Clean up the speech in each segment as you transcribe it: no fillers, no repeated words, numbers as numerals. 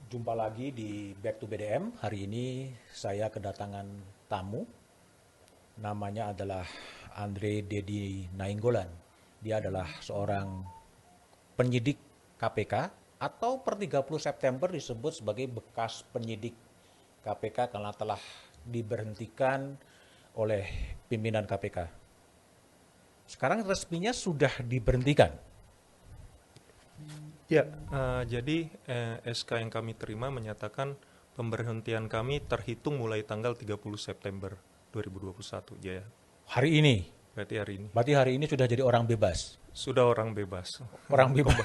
Jumpa lagi di Back to BDM. Hari ini saya kedatangan tamu. Namanya adalah Andre Dedi Nainggolan. Dia adalah seorang penyidik KPK atau per 30 September disebut sebagai bekas penyidik KPK karena telah diberhentikan oleh pimpinan KPK. Sekarang resminya sudah diberhentikan. Ya, jadi SK yang kami terima menyatakan pemberhentian kami terhitung mulai tanggal 30 September 2021, Jaya. Hari ini. Berarti hari ini. Berarti hari ini sudah jadi orang bebas. Sudah orang bebas. Orang bebas.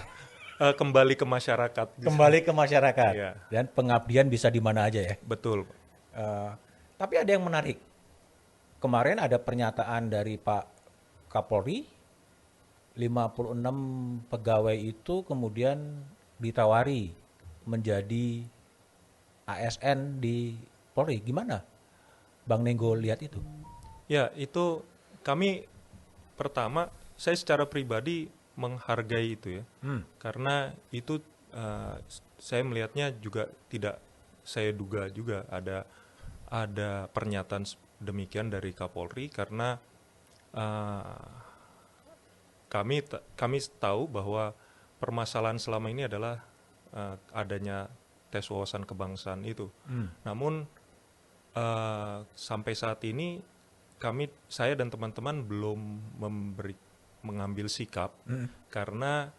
Kembali ke masyarakat. Kembali ke masyarakat. Ya. Dan pengabdian bisa di mana aja ya. Betul. Tapi ada yang menarik. Kemarin ada pernyataan dari Pak Kapolri, 56 pegawai itu kemudian ditawari menjadi ASN di Polri. Gimana Bang Nenggo lihat itu? Ya, itu kami pertama, saya secara pribadi menghargai itu ya. Karena itu saya melihatnya juga tidak saya duga juga ada pernyataan demikian dari Kapolri karena kami tahu bahwa permasalahan selama ini adalah adanya tes wawasan kebangsaan itu. Namun sampai saat ini saya dan teman-teman belum mengambil sikap karena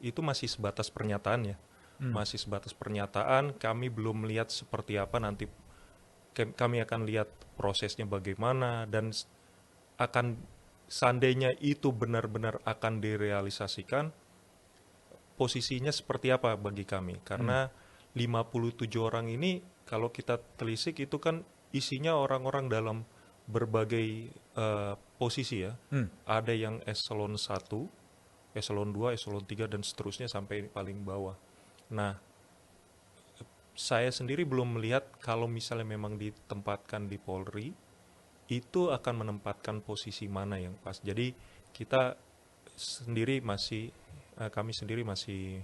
itu masih sebatas pernyataan ya. Masih sebatas pernyataan, kami belum melihat seperti apa nanti, kami akan lihat prosesnya bagaimana dan akan seandainya itu benar-benar akan direalisasikan, posisinya seperti apa bagi kami. Karena 57 orang ini kalau kita telisik itu kan isinya orang-orang dalam berbagai posisi ya. Ada yang eselon 1, eselon 2, eselon 3 dan seterusnya sampai paling bawah. Nah, saya sendiri belum melihat kalau misalnya memang ditempatkan di Polri itu akan menempatkan posisi mana yang pas. Jadi kami sendiri masih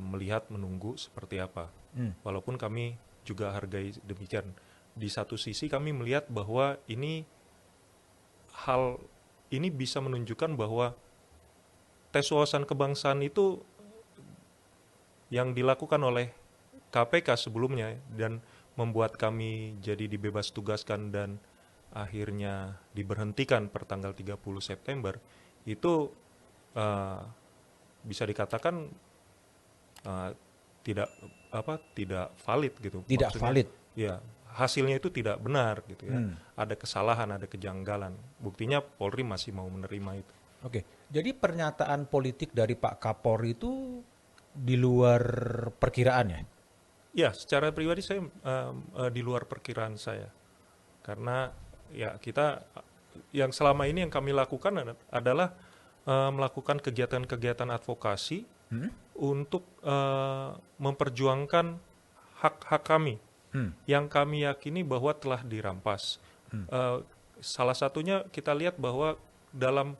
melihat, menunggu seperti apa. Walaupun kami juga hargai demikian. Di satu sisi kami melihat bahwa hal ini bisa menunjukkan bahwa tes wawasan kebangsaan itu yang dilakukan oleh KPK sebelumnya dan membuat kami jadi dibebas tugaskan dan akhirnya diberhentikan per tanggal 30 September itu bisa dikatakan tidak valid gitu. Tidak Maksudnya, valid. ya, hasilnya itu tidak benar gitu ya. Ada kesalahan, ada kejanggalan. Buktinya Polri masih mau menerima itu. Oke. Jadi pernyataan politik dari Pak Kapolri itu di luar perkiraannya. Ya, secara pribadi saya di luar perkiraan saya. Karena ya yang selama ini yang kami lakukan adalah melakukan kegiatan-kegiatan advokasi untuk memperjuangkan hak-hak kami yang kami yakini bahwa telah dirampas. Salah satunya kita lihat bahwa dalam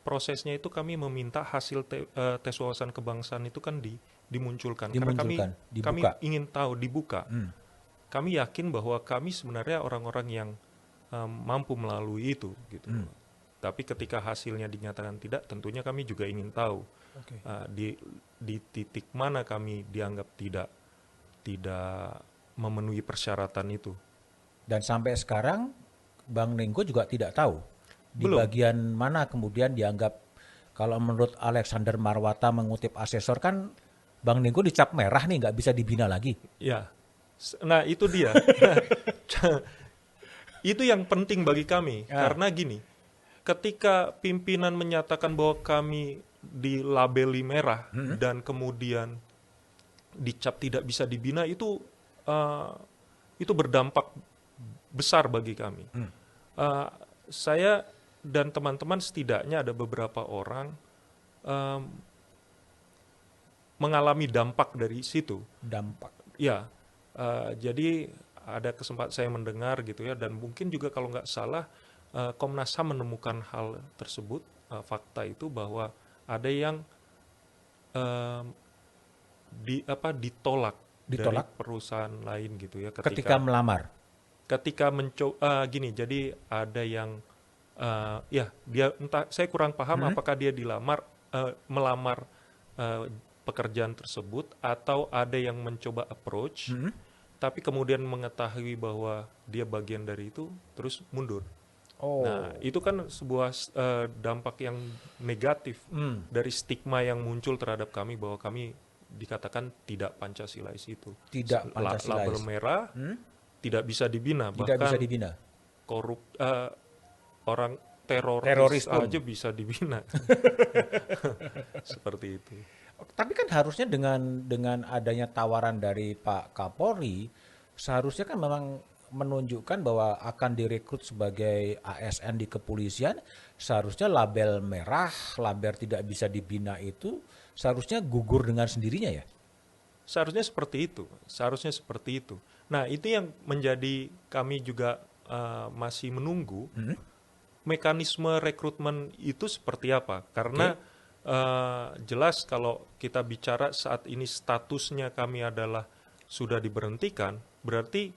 prosesnya itu kami meminta hasil tes wawasan kebangsaan itu kan dimunculkan. Karena kami ingin tahu, dibuka. Kami yakin bahwa kami sebenarnya orang-orang yang mampu melalui itu gitu. Tapi ketika hasilnya dinyatakan tidak, tentunya kami juga ingin tahu di titik mana kami dianggap tidak memenuhi persyaratan itu. Dan sampai sekarang Bang Nenggo juga tidak tahu di Belum. bagian mana kemudian dianggap, kalau menurut Alexander Marwata mengutip asesor kan Bang Nenggo dicap merah nih, nggak bisa dibina lagi. Ya, nah itu dia. Itu yang penting bagi kami. Karena gini, ketika pimpinan menyatakan bahwa kami dilabeli merah dan kemudian dicap tidak bisa dibina, itu berdampak besar bagi kami. Saya dan teman-teman setidaknya ada beberapa orang mengalami dampak dari situ. Dampak. Ya, jadi ada kesempatan saya mendengar gitu ya, dan mungkin juga kalau nggak salah Komnas HAM menemukan hal tersebut, fakta itu bahwa ada yang ditolak dari Ditolak perusahaan lain gitu ya ketika melamar. ketika mencoba gini. Jadi ada yang ya dia entah, saya kurang paham apakah dia melamar pekerjaan tersebut atau ada yang mencoba approach tapi kemudian mengetahui bahwa dia bagian dari itu terus mundur. Oh. Nah, itu kan sebuah dampak yang negatif dari stigma yang muncul terhadap kami bahwa kami dikatakan tidak Pancasilais itu. Tidak Pancasilais. Label merah tidak bisa dibina, Tidak bahkan bisa dibina. orang teroris Teroris pun aja bisa dibina. Seperti itu. Tapi kan harusnya dengan adanya tawaran dari Pak Kapolri, seharusnya kan memang menunjukkan bahwa akan direkrut sebagai ASN di kepolisian, seharusnya label merah, label tidak bisa dibina itu seharusnya gugur dengan sendirinya ya? Seharusnya seperti itu. Nah, itu yang menjadi kami juga masih menunggu mekanisme rekrutmen itu seperti apa. Karena jelas kalau kita bicara saat ini statusnya kami adalah sudah diberhentikan, berarti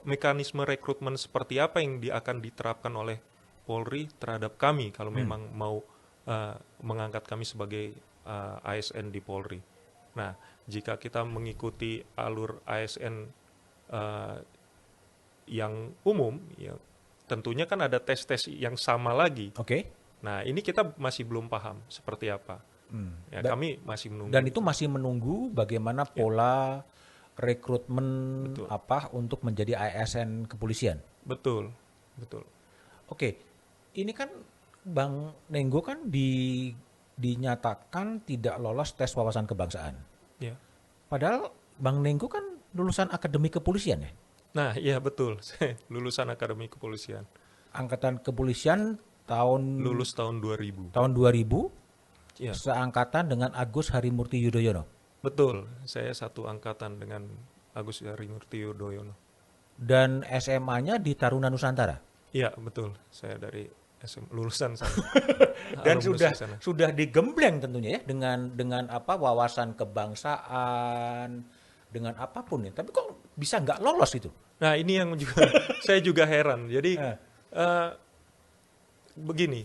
mekanisme rekrutmen seperti apa yang akan diterapkan oleh Polri terhadap kami kalau memang mau mengangkat kami sebagai ASN di Polri. Nah, jika kita mengikuti alur ASN yang umum, ya tentunya kan ada tes-tes yang sama lagi. Oke. Nah, ini kita masih belum paham seperti apa. Ya, kami masih menunggu. Dan itu masih menunggu bagaimana pola rekrutmen untuk menjadi ASN kepolisian. Betul. Oke, ini kan Bang Nenggo kan dinyatakan tidak lolos tes wawasan kebangsaan. Ya. Padahal Bang Nenggo kan lulusan akademi kepolisian ya? Nah, iya betul. Lulusan akademi kepolisian. Angkatan kepolisian lulus tahun 2000. Tahun 2000? Ya. Seangkatan dengan Agus Harimurti Yudhoyono. Betul, saya satu angkatan dengan Agus Harimurti Yudhoyono. Dan SMA-nya di Taruna Nusantara? Iya, betul. Saya dari lulusan sana. Dan sudah digembleng tentunya ya dengan wawasan kebangsaan, dengan apapun ya. Tapi kok bisa nggak lolos itu? Nah, ini yang juga saya juga heran. Jadi begini,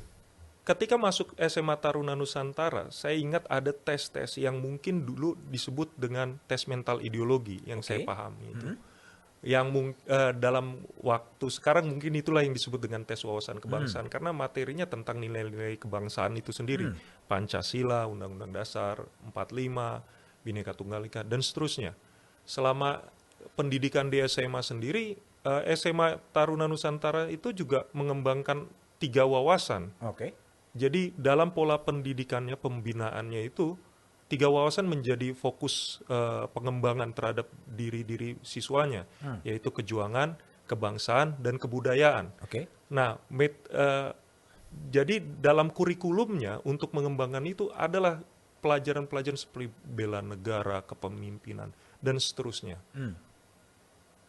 ketika masuk SMA Taruna Nusantara, saya ingat ada tes-tes yang mungkin dulu disebut dengan tes mental ideologi yang saya pahami itu. Yang dalam waktu sekarang mungkin itulah yang disebut dengan tes wawasan kebangsaan karena materinya tentang nilai-nilai kebangsaan itu sendiri. Pancasila, Undang-Undang Dasar 45, Bhinneka Tunggal Ika dan seterusnya. Selama pendidikan di SMA sendiri, SMA Taruna Nusantara itu juga mengembangkan 3 wawasan. Oke. Jadi dalam pola pendidikannya, pembinaannya itu 3 wawasan menjadi fokus pengembangan terhadap diri siswanya, yaitu kejuangan, kebangsaan, dan kebudayaan. Oke. Nah, jadi dalam kurikulumnya untuk mengembangkan itu adalah pelajaran-pelajaran seperti bela negara, kepemimpinan, dan seterusnya.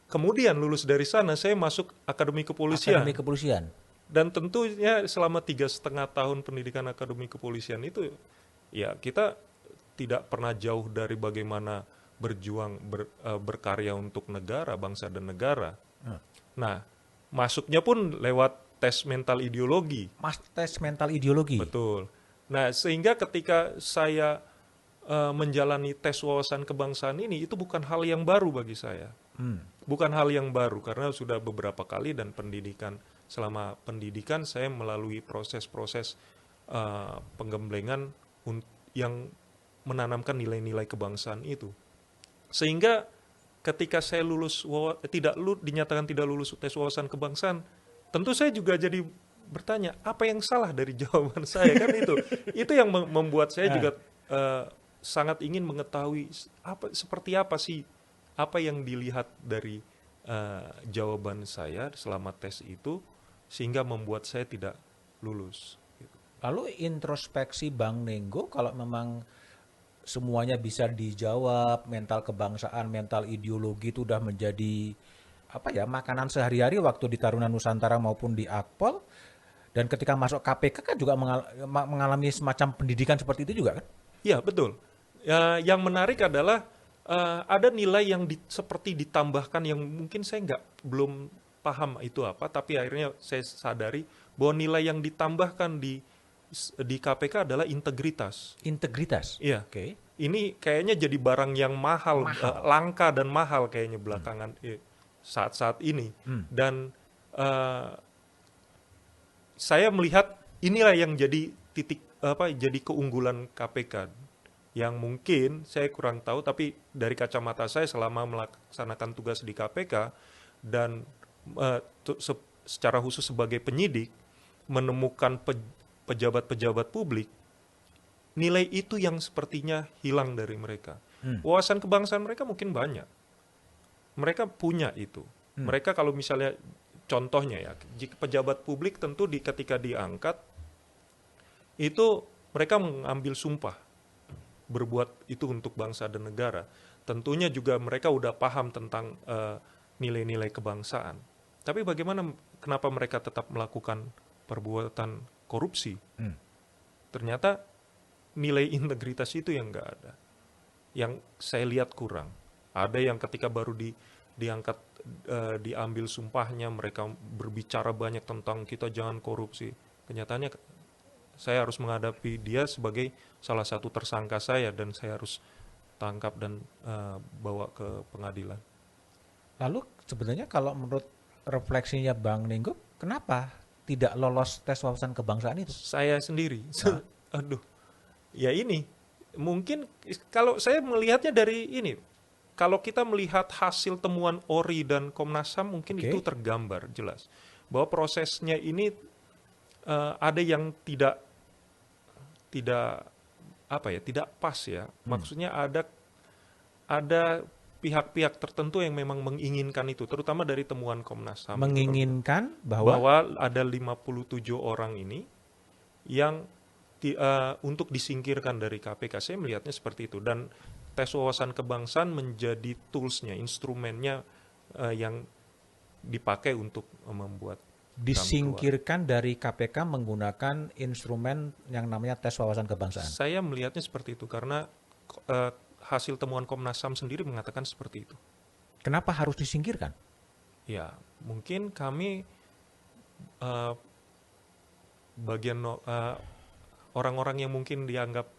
Kemudian lulus dari sana, saya masuk Akademi Kepolisian. Akademi Kepolisian. Dan tentunya selama 3,5 tahun pendidikan akademi kepolisian itu, ya kita tidak pernah jauh dari bagaimana berjuang, berkarya untuk negara, bangsa dan negara. Nah, masuknya pun lewat tes mental ideologi. Tes mental ideologi. Betul. Nah, sehingga ketika saya menjalani tes wawasan kebangsaan ini, itu bukan hal yang baru bagi saya. Bukan hal yang baru, karena sudah beberapa kali dan selama pendidikan saya melalui proses-proses penggemblengan yang menanamkan nilai-nilai kebangsaan itu. Sehingga ketika saya dinyatakan tidak lulus tes wawasan kebangsaan, tentu saya juga jadi bertanya, apa yang salah dari jawaban saya kan itu. Itu yang membuat saya juga sangat ingin mengetahui seperti apa sih apa yang dilihat dari jawaban saya selama tes itu sehingga membuat saya tidak lulus. Lalu introspeksi Bang Nenggo, kalau memang semuanya bisa dijawab, mental kebangsaan, mental ideologi itu udah menjadi makanan sehari-hari waktu di Taruna Nusantara maupun di Akpol, dan ketika masuk KPK kan juga mengalami semacam pendidikan seperti itu juga kan? Iya, betul. Yang menarik adalah ada nilai yang seperti ditambahkan yang mungkin saya belum paham itu apa, tapi akhirnya saya sadari bahwa nilai yang ditambahkan di KPK adalah integritas. Integritas. Iya. Oke. Ini kayaknya jadi barang yang mahal, langka dan mahal kayaknya belakangan saat-saat ini. Dan saya melihat inilah yang jadi jadi keunggulan KPK yang mungkin saya kurang tahu, tapi dari kacamata saya selama melaksanakan tugas di KPK dan secara khusus sebagai penyidik menemukan pejabat-pejabat publik, nilai itu yang sepertinya hilang dari mereka. Wawasan kebangsaan mereka mungkin banyak, mereka punya itu. Mereka kalau misalnya contohnya ya, jika pejabat publik tentu ketika diangkat itu mereka mengambil sumpah berbuat itu untuk bangsa dan negara. Tentunya juga mereka udah paham tentang nilai-nilai kebangsaan. Tapi kenapa mereka tetap melakukan perbuatan korupsi? Ternyata nilai integritas itu yang nggak ada. Yang saya lihat kurang. Ada yang ketika baru diangkat, diambil sumpahnya, mereka berbicara banyak tentang kita jangan korupsi. Kenyataannya saya harus menghadapi dia sebagai salah satu tersangka saya dan saya harus tangkap dan bawa ke pengadilan. Lalu sebenarnya kalau menurut refleksinya Bang Nenggo, kenapa tidak lolos tes wawasan kebangsaan itu? Saya sendiri, aduh, ya ini mungkin kalau saya melihatnya dari ini, kalau kita melihat hasil temuan ORI dan Komnas HAM mungkin itu tergambar jelas bahwa prosesnya ini ada yang tidak pas ya. Maksudnya ada pihak-pihak tertentu yang memang menginginkan itu, terutama dari temuan Komnas HAM. Menginginkan bahwa ada 57 orang ini yang untuk disingkirkan dari KPK. Saya melihatnya seperti itu, dan tes wawasan kebangsaan menjadi toolsnya, instrumennya yang dipakai untuk membuat disingkirkan dari KPK menggunakan instrumen yang namanya tes wawasan kebangsaan. Saya melihatnya seperti itu karena hasil temuan Komnas HAM sendiri mengatakan seperti itu. Kenapa harus disingkirkan? Ya, mungkin kami bagian orang-orang yang mungkin dianggap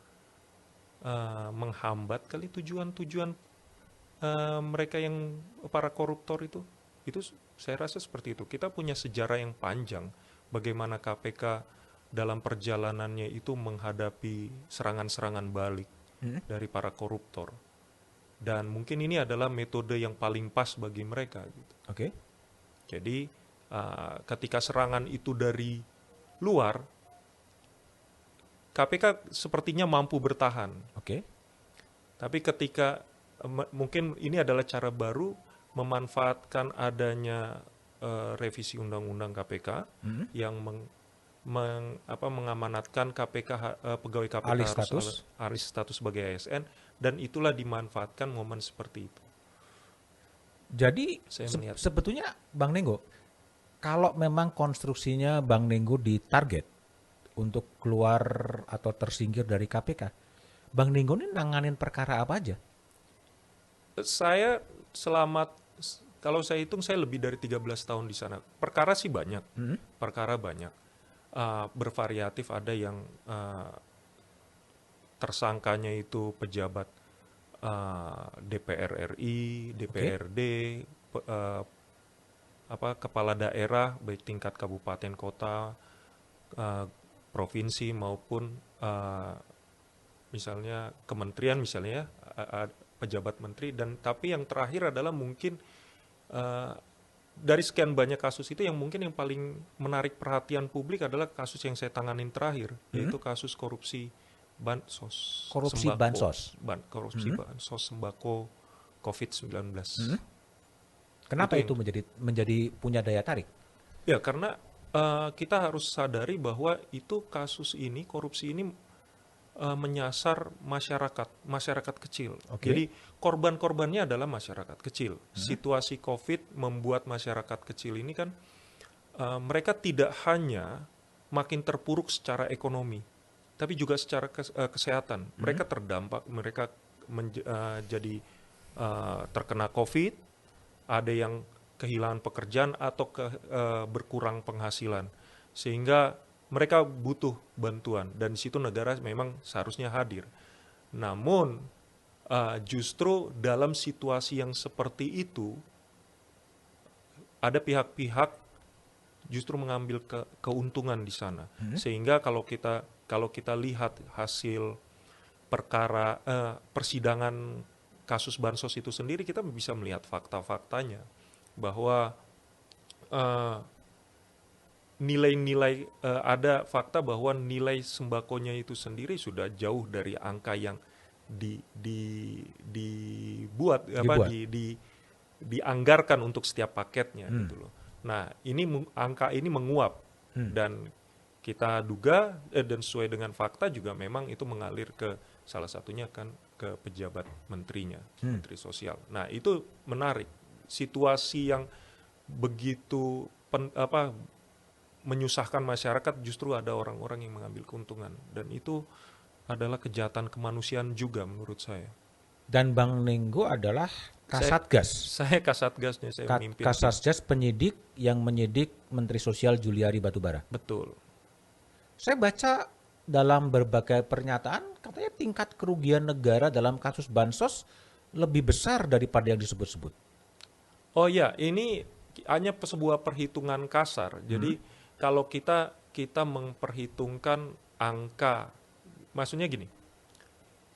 menghambat kali tujuan-tujuan mereka yang para koruptor itu saya rasa seperti itu. Kita punya sejarah yang panjang bagaimana KPK dalam perjalanannya itu menghadapi serangan-serangan balik dari para koruptor. Dan mungkin ini adalah metode yang paling pas bagi mereka. Gitu. Oke. Jadi ketika serangan itu dari luar, KPK sepertinya mampu bertahan. Oke. Tapi ketika mungkin ini adalah cara baru memanfaatkan adanya revisi undang-undang KPK yang mengamanatkan KPK pegawai KPK harus alih status sebagai ASN, dan itulah dimanfaatkan momen seperti itu. Jadi sebetulnya Bang Nenggo, kalau memang konstruksinya Bang Nenggo ditarget untuk keluar atau tersingkir dari KPK, Bang Nenggo ini nanganin perkara apa aja? Saya kalau saya hitung saya lebih dari 13 tahun di sana. Perkara sih banyak, perkara banyak. Bervariatif, ada yang tersangkanya itu pejabat DPR RI, DPRD, kepala daerah baik tingkat kabupaten kota, provinsi maupun misalnya kementerian misalnya pejabat menteri, dan tapi yang terakhir adalah mungkin dari sekian banyak kasus itu yang mungkin yang paling menarik perhatian publik adalah kasus yang saya tanganin terakhir, yaitu kasus korupsi bansos. Korupsi bansos. Korupsi bansos sembako COVID-19. Kenapa itu menjadi punya daya tarik? Ya karena kita harus sadari bahwa itu korupsi ini menyasar masyarakat kecil. Jadi korban-korbannya adalah masyarakat kecil. Situasi COVID membuat masyarakat kecil ini kan mereka tidak hanya makin terpuruk secara ekonomi, tapi juga secara kesehatan. Mereka terdampak, mereka jadi terkena COVID, ada yang kehilangan pekerjaan atau berkurang penghasilan, sehingga mereka butuh bantuan, dan di situ negara memang seharusnya hadir. Namun justru dalam situasi yang seperti itu, ada pihak-pihak justru mengambil keuntungan di sana, sehingga kalau kita lihat hasil perkara persidangan kasus bansos itu sendiri, kita bisa melihat fakta-faktanya bahwa nilai-nilai ada fakta bahwa nilai sembakonya itu sendiri sudah jauh dari angka yang dianggarkan untuk setiap paketnya gitu loh. Nah, angka ini menguap, dan kita duga dan sesuai dengan fakta juga memang itu mengalir ke salah satunya kan ke pejabat menterinya, Menteri Sosial. Nah, itu menarik. Situasi yang begitu menyusahkan masyarakat, justru ada orang-orang yang mengambil keuntungan, dan itu adalah kejahatan kemanusiaan juga menurut saya. Dan Bang Nenggo adalah Kasatgas. Saya Kasatgasnya, saya memimpin. Kasatgas penyidik yang menyidik Menteri Sosial Juliari Batubara. Betul. Saya baca dalam berbagai pernyataan, katanya tingkat kerugian negara dalam kasus bansos lebih besar daripada yang disebut-sebut. Oh ya, ini hanya sebuah perhitungan kasar. Jadi kalau kita memperhitungkan angka, maksudnya gini,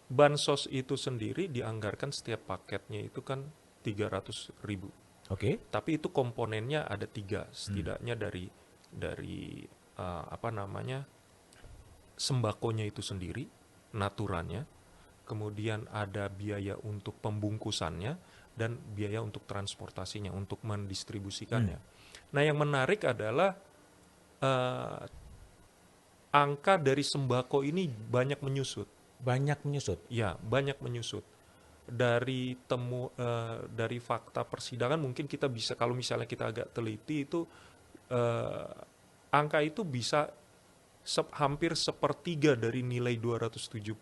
bansos itu sendiri dianggarkan setiap paketnya itu kan 300.000. Oke. Tapi itu komponennya ada 3 setidaknya dari sembakonya itu sendiri, naturannya, kemudian ada biaya untuk pembungkusannya, dan biaya untuk transportasinya, untuk mendistribusikannya. Nah, yang menarik adalah angka dari sembako ini banyak menyusut. Banyak menyusut. Ya, banyak menyusut. Dari fakta persidangan mungkin kita bisa, kalau misalnya kita agak teliti itu, angka itu bisa hampir sepertiga dari nilai 270.000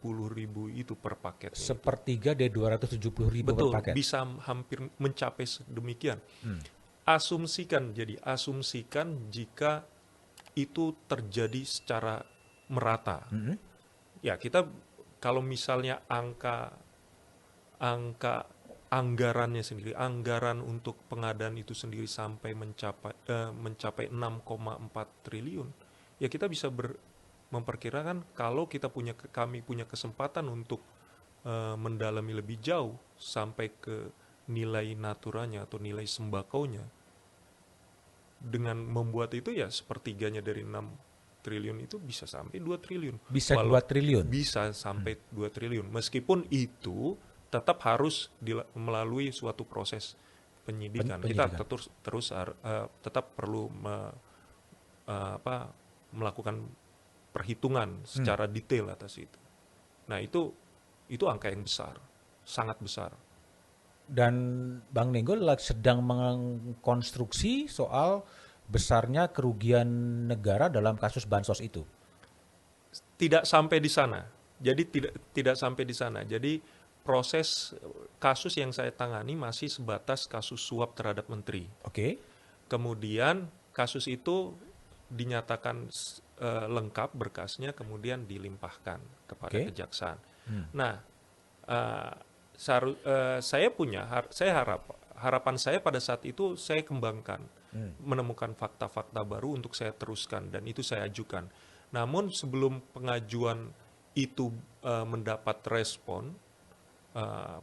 itu per paket. Sepertiga dari 270.000 per paket. Betul, bisa hampir mencapai sedemikian. Asumsikan jika itu terjadi secara merata. Ya, kita kalau misalnya angka anggarannya sendiri, anggaran untuk pengadaan itu sendiri sampai mencapai 6,4 triliun, ya kita bisa memperkirakan kalau kami punya kesempatan untuk mendalami lebih jauh sampai ke nilai naturanya atau nilai sembakonya, dengan membuat itu ya sepertiganya dari 6 triliun itu bisa sampai 2 triliun. Bisa 2 triliun? Bisa sampai 2 triliun. Meskipun itu tetap harus melalui suatu proses penyidikan. Kita tetap perlu melakukan perhitungan secara detail atas itu. Nah, itu angka yang besar, sangat besar. Dan Bang Nenggo sedang mengkonstruksi soal besarnya kerugian negara dalam kasus bansos itu. Tidak sampai di sana. Jadi tidak sampai di sana. Jadi proses kasus yang saya tangani masih sebatas kasus suap terhadap menteri. Oke. Kemudian kasus itu dinyatakan lengkap berkasnya, kemudian dilimpahkan kepada kejaksaan. Nah, harapan saya pada saat itu saya kembangkan, menemukan fakta-fakta baru untuk saya teruskan, dan itu saya ajukan. Namun sebelum pengajuan itu mendapat respon,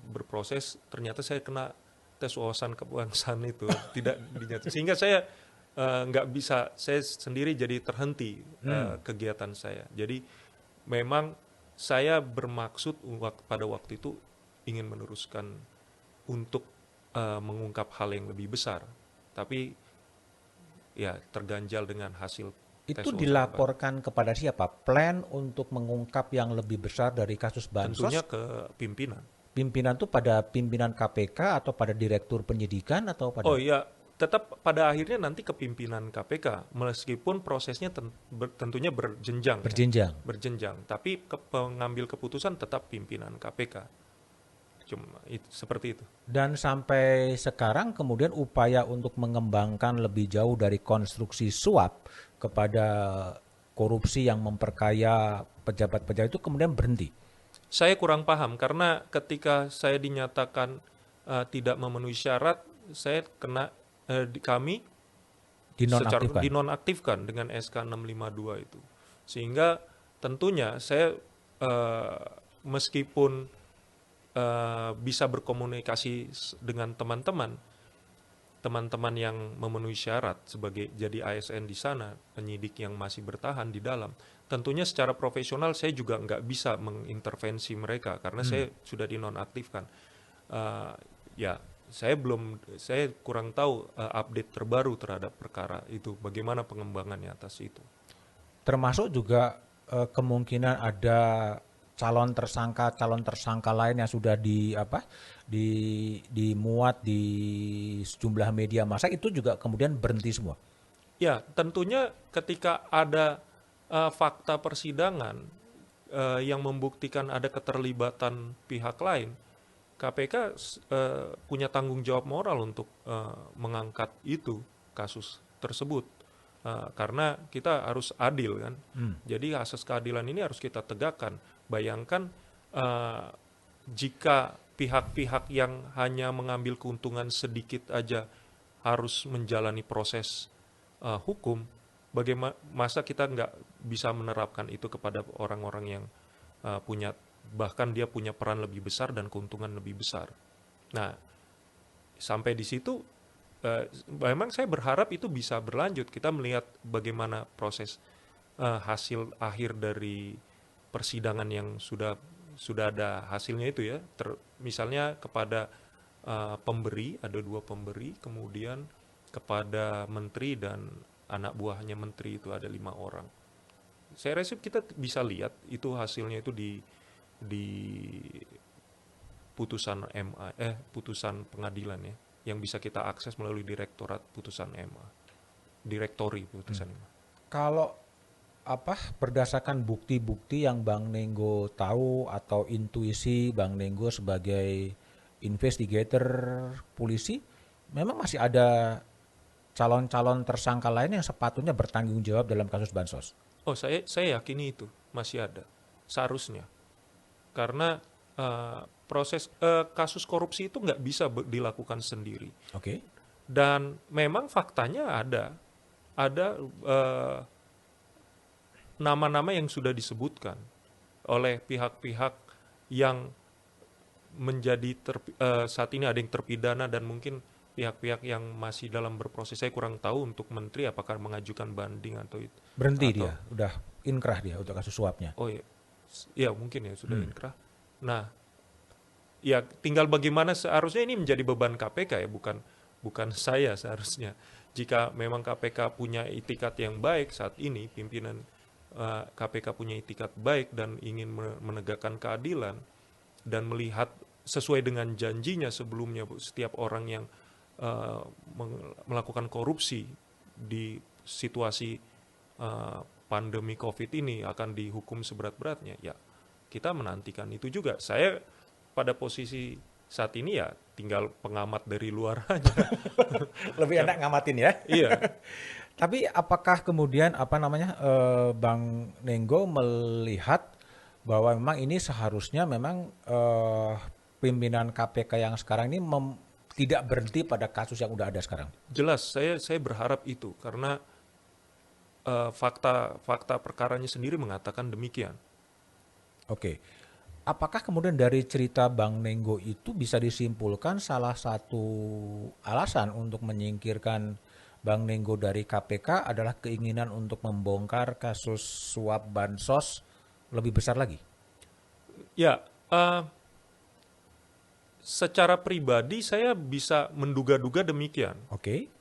berproses, ternyata saya kena tes wawasan kebangsaan itu tidak dinyatakan, sehingga saya nggak bisa, saya sendiri jadi terhenti kegiatan saya. Jadi memang saya bermaksud pada waktu itu ingin meneruskan untuk mengungkap hal yang lebih besar, tapi ya terganjal dengan hasil tes itu wawasan. Dilaporkan kepada siapa? Plan untuk mengungkap yang lebih besar dari kasus bansos? Tentunya ke pimpinan. Pimpinan itu pada pimpinan KPK atau pada direktur penyidikan atau pada? Oh iya, tetap pada akhirnya nanti ke pimpinan KPK, meskipun prosesnya tentunya berjenjang. Berjenjang. Ya, berjenjang. Tapi pengambil keputusan tetap pimpinan KPK. Cuma seperti itu. Dan sampai sekarang kemudian upaya untuk mengembangkan lebih jauh dari konstruksi suap kepada korupsi yang memperkaya pejabat-pejabat itu kemudian berhenti. Saya kurang paham karena ketika saya dinyatakan tidak memenuhi syarat, saya kami Dinonaktifkan. dinonaktifkan dengan SK 652 itu. Sehingga tentunya saya meskipun bisa berkomunikasi dengan teman-teman yang memenuhi syarat sebagai jadi ASN di sana, penyidik yang masih bertahan di dalam. Tentunya secara profesional saya juga nggak bisa mengintervensi mereka karena saya sudah dinonaktifkan. Ya, saya kurang tahu update terbaru terhadap perkara itu, bagaimana pengembangannya atas itu. Termasuk juga kemungkinan ada calon tersangka lain yang sudah dimuat di sejumlah media massa itu juga kemudian berhenti semua. Ya, tentunya ketika ada fakta persidangan yang membuktikan ada keterlibatan pihak lain, KPK punya tanggung jawab moral untuk mengangkat itu, kasus tersebut. Karena kita harus adil kan. Jadi asas keadilan ini harus kita tegakkan. Bayangkan jika pihak-pihak yang hanya mengambil keuntungan sedikit aja harus menjalani proses hukum, bagaimana masa kita nggak bisa menerapkan itu kepada orang-orang yang bahkan dia punya peran lebih besar dan keuntungan lebih besar. Nah, sampai di situ memang saya berharap itu bisa berlanjut. Kita melihat bagaimana proses hasil akhir dari persidangan yang sudah ada hasilnya itu ya. Misalnya kepada pemberi, ada 2 pemberi, kemudian kepada menteri dan anak buahnya menteri itu ada 5 orang. Saya rasa kita bisa lihat itu hasilnya itu di putusan putusan pengadilan ya, yang bisa kita akses melalui direktorat putusan MA, direktori putusan MA. Kalau berdasarkan bukti-bukti yang Bang Nenggo tahu atau intuisi Bang Nenggo sebagai investigator polisi, memang masih ada calon-calon tersangka lain yang sepatutnya bertanggung jawab dalam kasus bansos? Oh, saya yakini itu masih ada, seharusnya. Karena proses kasus korupsi itu nggak bisa dilakukan sendiri. Oke. Dan memang faktanya ada nama-nama yang sudah disebutkan oleh pihak-pihak yang menjadi saat ini ada yang terpidana dan mungkin pihak-pihak yang masih dalam berproses. Saya kurang tahu untuk menteri apakah mengajukan banding atau itu. Berhenti dia, udah inkrah dia untuk kasus suapnya. Oh iya, ya mungkin ya sudah inkrah. Nah, ya tinggal bagaimana seharusnya ini menjadi beban KPK ya, bukan saya seharusnya. Jika memang KPK punya itikat yang baik saat ini, pimpinan KPK punya itikat baik dan ingin menegakkan keadilan dan melihat sesuai dengan janjinya sebelumnya, setiap orang yang melakukan korupsi di situasi pandemi COVID ini akan dihukum seberat-beratnya. Ya, kita menantikan itu juga. Saya pada posisi saat ini ya tinggal pengamat dari luar aja. Lebih enak ngamatin ya. Iya. Tapi apakah kemudian Bang Nenggo melihat bahwa memang ini seharusnya memang pimpinan KPK yang sekarang ini tidak berhenti pada kasus yang udah ada sekarang? Jelas, saya berharap itu karena fakta perkaranya sendiri mengatakan demikian. Oke. Apakah kemudian dari cerita Bang Nenggo itu bisa disimpulkan salah satu alasan untuk menyingkirkan Bang Nenggo dari KPK adalah keinginan untuk membongkar kasus suap bansos lebih besar lagi? Ya, secara pribadi saya bisa menduga-duga demikian. Oke.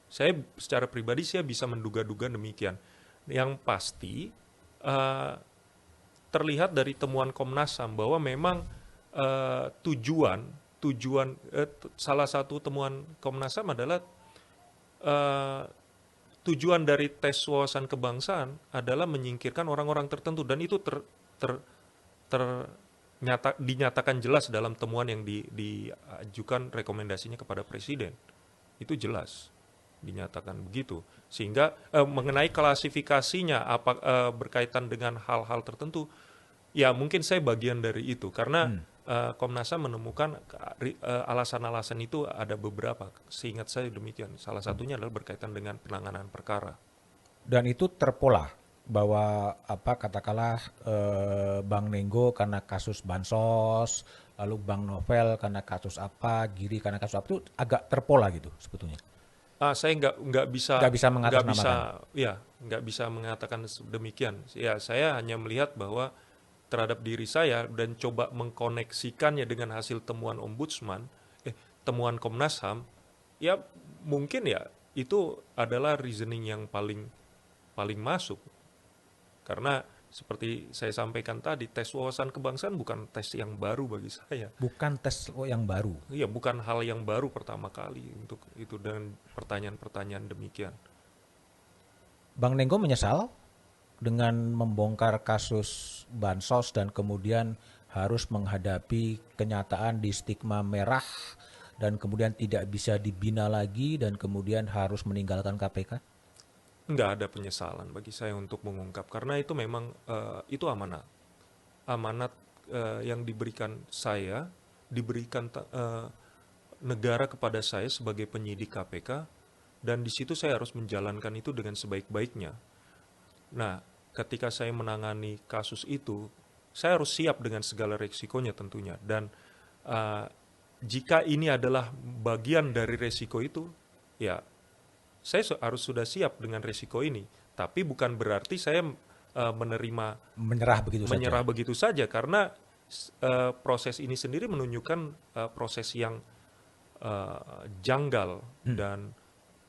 Secara pribadi saya bisa menduga-duga demikian. Yang pasti terlihat dari temuan Komnas HAM bahwa memang tujuan salah satu temuan Komnas HAM adalah eh, tujuan dari tes wawasan kebangsaan adalah menyingkirkan orang-orang tertentu, dan itu dinyatakan jelas dalam temuan yang diajukan rekomendasinya kepada presiden. Itu jelas dinyatakan begitu, sehingga mengenai klasifikasinya berkaitan dengan hal-hal tertentu, ya mungkin saya bagian dari itu, karena Komnas HAM menemukan alasan-alasan itu ada beberapa, seingat saya demikian. Salah satunya adalah berkaitan dengan penanganan perkara. Dan itu terpola bahwa katakanlah Bang Nenggo karena kasus bansos, lalu Bang Novel karena kasus apa, Giri karena kasus apa, itu agak terpola gitu sebetulnya. Saya nggak bisa nggak bisa mengatakan demikian. Ya, saya hanya melihat bahwa terhadap diri saya dan coba mengkoneksikannya dengan hasil temuan ombudsman, temuan Komnas HAM, ya mungkin ya itu adalah reasoning yang paling masuk. Karena seperti saya sampaikan tadi, tes wawasan kebangsaan bukan tes yang baru bagi saya. Bukan tes yang baru. Iya, bukan hal yang baru pertama kali untuk itu dengan pertanyaan-pertanyaan demikian. Bang Nenggo menyesal dengan membongkar kasus bansos dan kemudian harus menghadapi kenyataan di stigma merah dan kemudian tidak bisa dibina lagi dan kemudian harus meninggalkan KPK? Nggak ada penyesalan bagi saya untuk mengungkap, karena itu memang itu amanat yang diberikan saya, diberikan negara kepada saya sebagai penyidik KPK, dan di situ saya harus menjalankan itu dengan sebaik-baiknya. Nah, ketika saya menangani kasus itu, saya harus siap dengan segala resikonya tentunya, dan jika ini adalah bagian dari resiko itu, ya saya harus sudah siap dengan resiko ini. Tapi bukan berarti saya menyerah begitu saja, karena proses ini sendiri menunjukkan proses yang janggal dan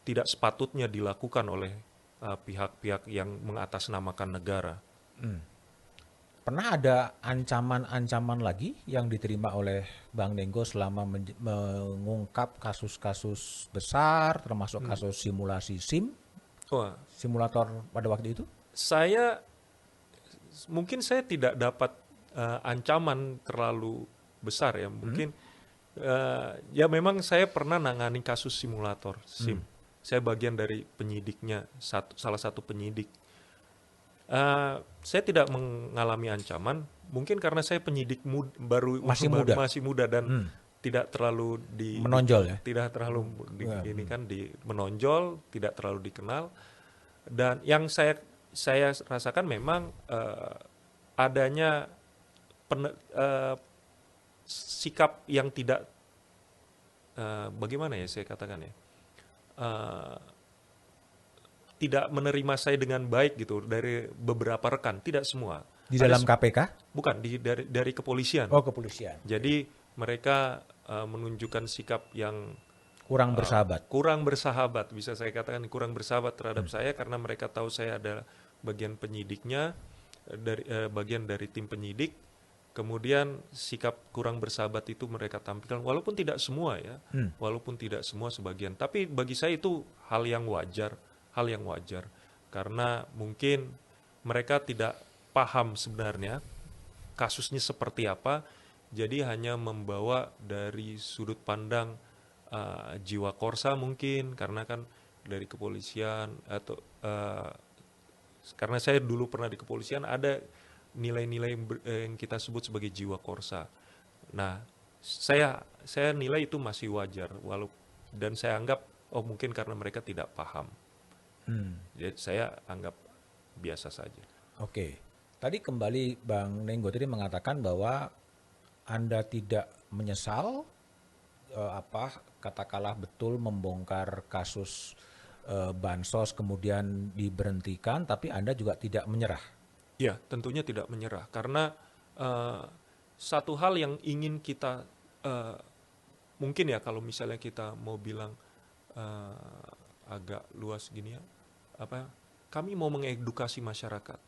tidak sepatutnya dilakukan oleh pihak-pihak yang mengatasnamakan negara. Pernah ada ancaman-ancaman lagi yang diterima oleh Bang Nenggo selama mengungkap kasus-kasus besar, termasuk kasus simulasi SIM, simulator pada waktu itu? Mungkin saya tidak dapat ancaman terlalu besar ya. Mungkin ya memang saya pernah nangani kasus simulator SIM. Saya bagian dari penyidiknya, salah satu penyidik. Saya tidak mengalami ancaman, mungkin karena saya penyidik masih muda dan tidak terlalu menonjol, tidak terlalu menonjol, tidak terlalu dikenal. Dan yang saya rasakan memang adanya sikap yang tidak bagaimana ya saya katakan ya, tidak menerima saya dengan baik gitu dari beberapa rekan, tidak semua. Di dalam KPK? Bukan, dari kepolisian. Oh, kepolisian. Jadi mereka menunjukkan sikap yang kurang bersahabat. Kurang bersahabat, bisa saya katakan kurang bersahabat terhadap saya, karena mereka tahu saya ada bagian penyidiknya, bagian dari tim penyidik. Kemudian sikap kurang bersahabat itu mereka tampilkan, walaupun tidak semua ya, walaupun tidak semua, sebagian. Tapi bagi saya itu hal yang wajar. Karena mungkin mereka tidak paham sebenarnya kasusnya seperti apa, jadi hanya membawa dari sudut pandang jiwa korsa mungkin, karena kan dari kepolisian atau karena saya dulu pernah di kepolisian, ada nilai-nilai yang kita sebut sebagai jiwa korsa. Nah, saya nilai itu masih wajar, dan saya anggap mungkin karena mereka tidak paham. Jadi saya anggap biasa saja. Oke. Tadi kembali Bang Nenggo tadi mengatakan bahwa Anda tidak menyesal katakanlah betul membongkar kasus bansos kemudian diberhentikan, tapi Anda juga tidak menyerah. Ya, tentunya tidak menyerah, karena satu hal yang ingin kita mungkin ya, kalau misalnya kita mau bilang agak luas gini ya, kami mau mengedukasi masyarakat.